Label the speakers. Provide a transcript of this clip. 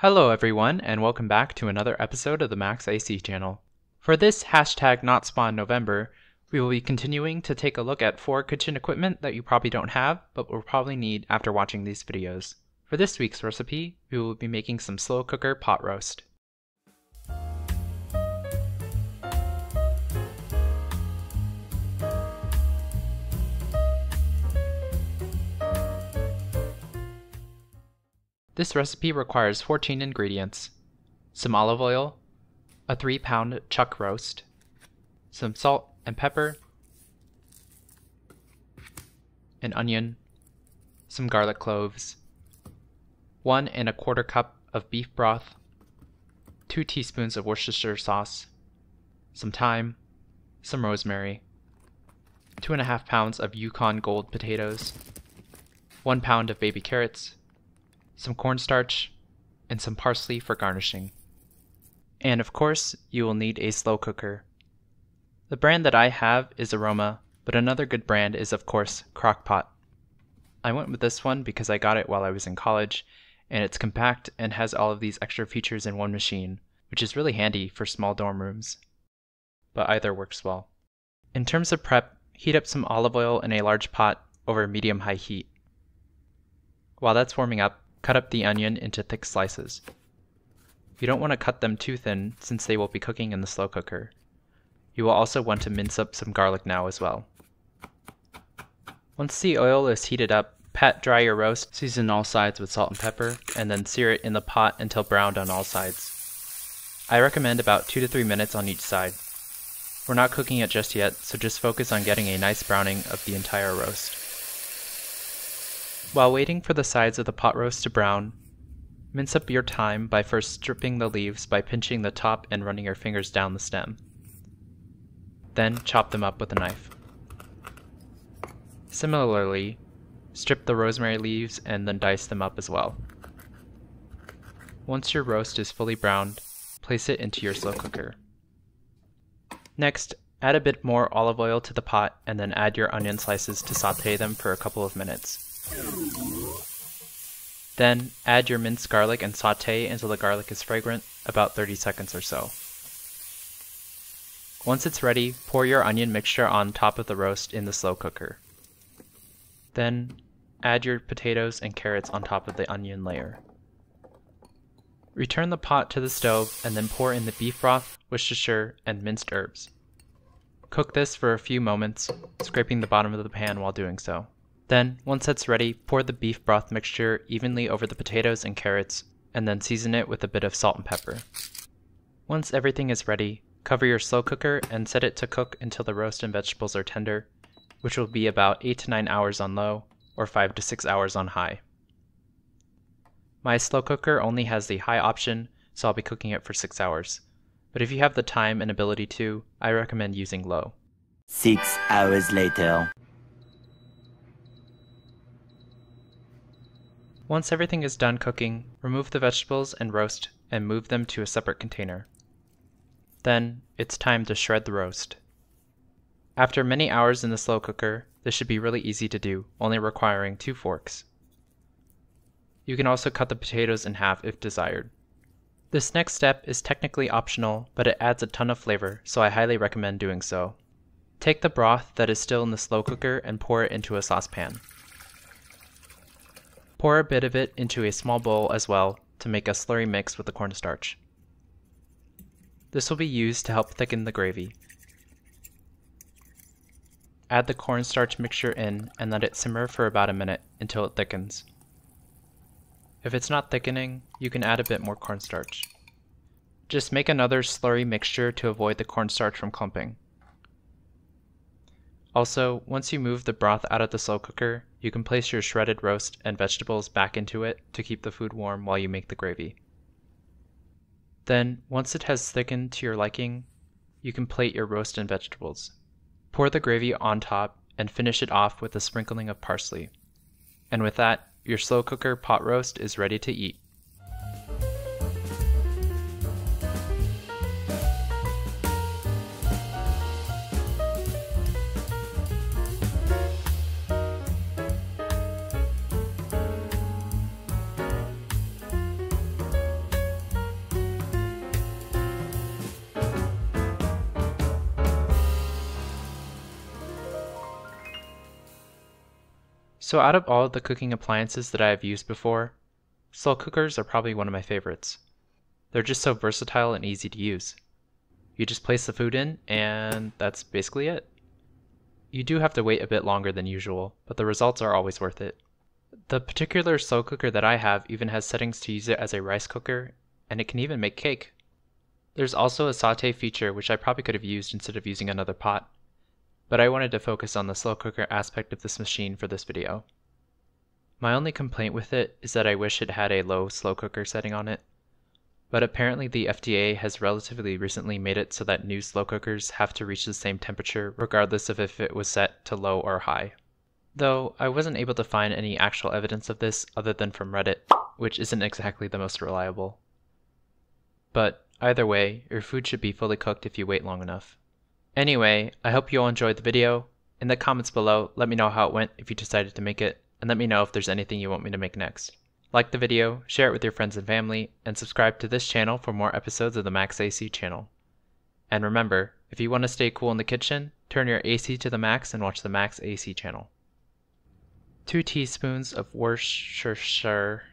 Speaker 1: Hello everyone, and welcome back to another episode of the Max AC channel. For this #NotSpawnNovember, we will be continuing to take a look at 4 kitchen equipment that you probably don't have, but will probably need after watching these videos. For this week's recipe, we will be making some slow cooker pot roast. This recipe requires 14 ingredients: some olive oil, a 3-pound chuck roast, some salt and pepper, an onion, some garlic cloves, 1 1/4 cup of beef broth, 2 teaspoons of Worcestershire sauce, some thyme, some rosemary, 2.5 pounds of Yukon Gold potatoes, 1 pound of baby carrots, some cornstarch, and some parsley for garnishing. And of course, you will need a slow cooker. The brand that I have is Aroma, but another good brand is of course Crock-Pot. I went with this one because I got it while I was in college, and it's compact and has all of these extra features in one machine, which is really handy for small dorm rooms. But either works well. In terms of prep, heat up some olive oil in a large pot over medium-high heat. While that's warming up, cut up the onion into thick slices. You don't want to cut them too thin since they will be cooking in the slow cooker. You will also want to mince up some garlic now as well. Once the oil is heated up, pat dry your roast, season all sides with salt and pepper, and then sear it in the pot until browned on all sides. I recommend about 2 to 3 minutes on each side. We're not cooking it just yet, so just focus on getting a nice browning of the entire roast. While waiting for the sides of the pot roast to brown, mince up your thyme by first stripping the leaves by pinching the top and running your fingers down the stem. Then chop them up with a knife. Similarly, strip the rosemary leaves and then dice them up as well. Once your roast is fully browned, place it into your slow cooker. Next, add a bit more olive oil to the pot and then add your onion slices to sauté them for a couple of minutes. Then add your minced garlic and sauté until the garlic is fragrant, about 30 seconds or so. Once it's ready, pour your onion mixture on top of the roast in the slow cooker. Then add your potatoes and carrots on top of the onion layer. Return the pot to the stove and then pour in the beef broth, Worcestershire, and minced herbs. Cook this for a few moments, scraping the bottom of the pan while doing so. Then, once that's ready, pour the beef broth mixture evenly over the potatoes and carrots, and then season it with a bit of salt and pepper. Once everything is ready, cover your slow cooker and set it to cook until the roast and vegetables are tender, which will be about 8 to 9 hours on low, or 5 to 6 hours on high. My slow cooker only has the high option, so I'll be cooking it for 6 hours. But if you have the time and ability to, I recommend using low.
Speaker 2: 6 hours later.
Speaker 1: Once everything is done cooking, remove the vegetables and roast and move them to a separate container. Then, it's time to shred the roast. After many hours in the slow cooker, this should be really easy to do, only requiring 2 forks. You can also cut the potatoes in half if desired. This next step is technically optional, but it adds a ton of flavor, so I highly recommend doing so. Take the broth that is still in the slow cooker and pour it into a saucepan. Pour a bit of it into a small bowl as well to make a slurry mix with the cornstarch. This will be used to help thicken the gravy. Add the cornstarch mixture in and let it simmer for about a minute until it thickens. If it's not thickening, you can add a bit more cornstarch. Just make another slurry mixture to avoid the cornstarch from clumping. Also, once you move the broth out of the slow cooker, you can place your shredded roast and vegetables back into it to keep the food warm while you make the gravy. Then, once it has thickened to your liking, you can plate your roast and vegetables. Pour the gravy on top and finish it off with a sprinkling of parsley. And with that, your slow cooker pot roast is ready to eat. So out of all of the cooking appliances that I have used before, slow cookers are probably one of my favorites. They're just so versatile and easy to use. You just place the food in, and that's basically it. You do have to wait a bit longer than usual, but the results are always worth it. The particular slow cooker that I have even has settings to use it as a rice cooker, and it can even make cake. There's also a saute feature which I probably could have used instead of using another pot, but I wanted to focus on the slow cooker aspect of this machine for this video. My only complaint with it is that I wish it had a low slow cooker setting on it, but apparently the FDA has relatively recently made it so that new slow cookers have to reach the same temperature regardless of if it was set to low or high. Though I wasn't able to find any actual evidence of this other than from Reddit, which isn't exactly the most reliable. But either way, your food should be fully cooked if you wait long enough. Anyway, I hope you all enjoyed the video. In the comments below, let me know how it went if you decided to make it, and let me know if there's anything you want me to make next. Like the video, share it with your friends and family, and subscribe to this channel for more episodes of the Max AC channel. And remember, if you want to stay cool in the kitchen, turn your AC to the max and watch the Max AC channel. 2 teaspoons of Worcestershire.